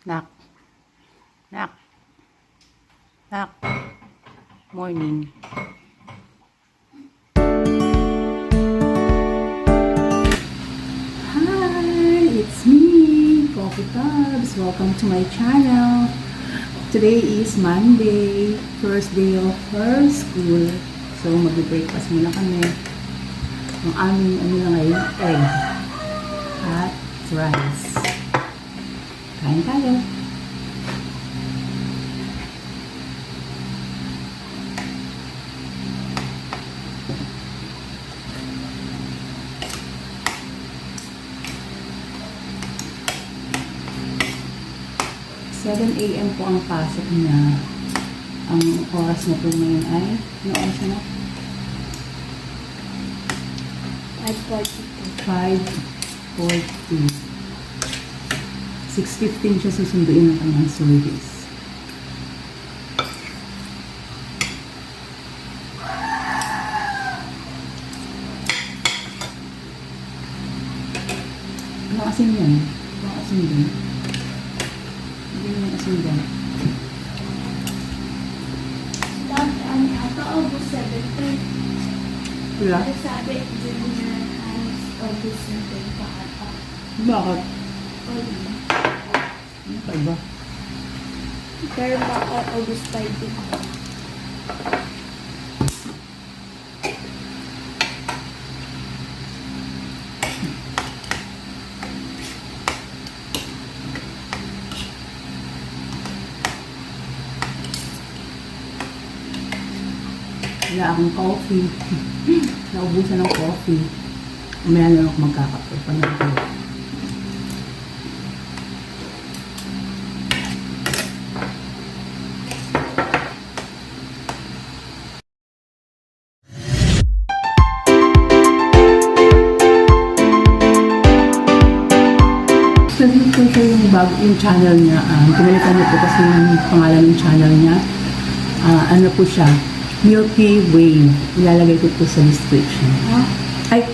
Nak. Nak. Nak. Morning. Hi, it's me, Coffee Cubs. Welcome to my channel. Today is Monday, first day of her school. So, mag-breakfast muna kami. Ang aming na ngayon, egg at rice. Kain tayo. (7 AM po ang pasok niya. Ang oras na po ngayon ay, ano oras na? 5:40. 6:15 siya susunduin ng kanyang service. Ano asin yan? Ano asin din? Hindi naman asin din. August 17. Wala? Sabi, junior high August 17 pa ata. Bakit? Wala. Ano pa iba? Pero baka August 5 din. Wala akong coffee. Naubusan ng coffee. Umaya na ako magkakape. Panagay. Sabi ko siya yung bago yung channel niya. Pinalitan niyo po kasi yung pangalan ng channel niya. Ano po siya? Milky Way. Ilalagay ko po sa description.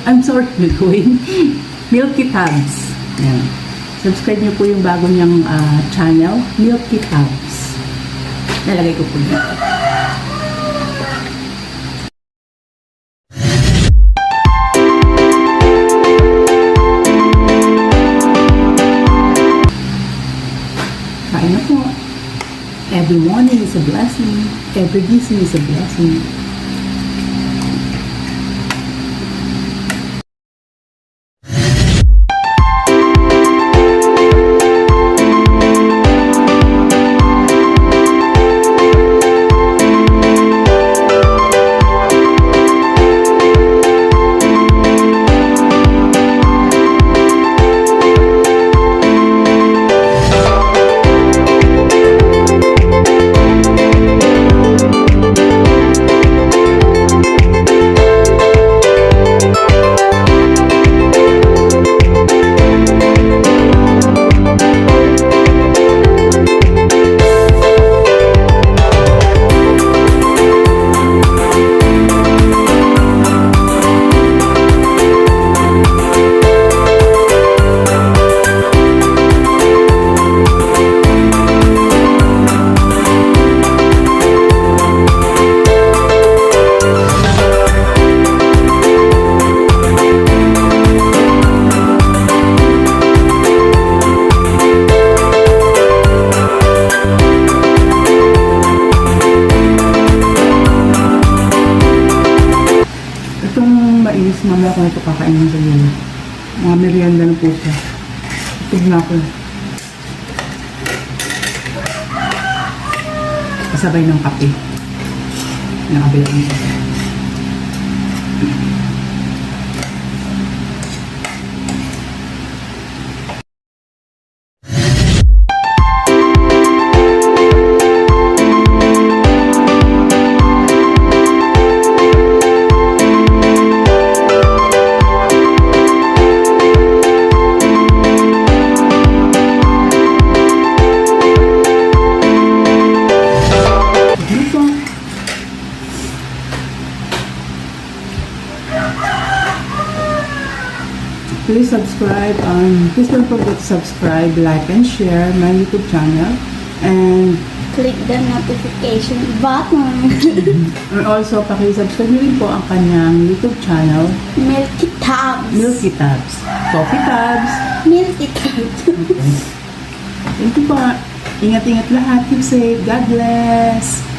I'm sorry, Milky Way. Milky Tabs. Yan. Subscribe niyo po yung bago niyang channel, Milky Tabs. Ilalagay ko po dito. Kain na po. Every morning is a blessing. Every gising is a blessing. Mamaya ko ito kakainin sa inyo. Mga merienda na po siya. Itog na ako. Kasabay ng kape. Nakabila ko siya. Please subscribe. Please don't forget to subscribe, like, and share my YouTube channel. And Click the notification button. And also, pakisubscribe nyo rin po ang kanyang YouTube channel, Milky Tabs. Milky Tabs. Coffee Tabs. Milky Tabs. Okay. Thank you po. Ingat-ingat lahat. Keep safe. God bless.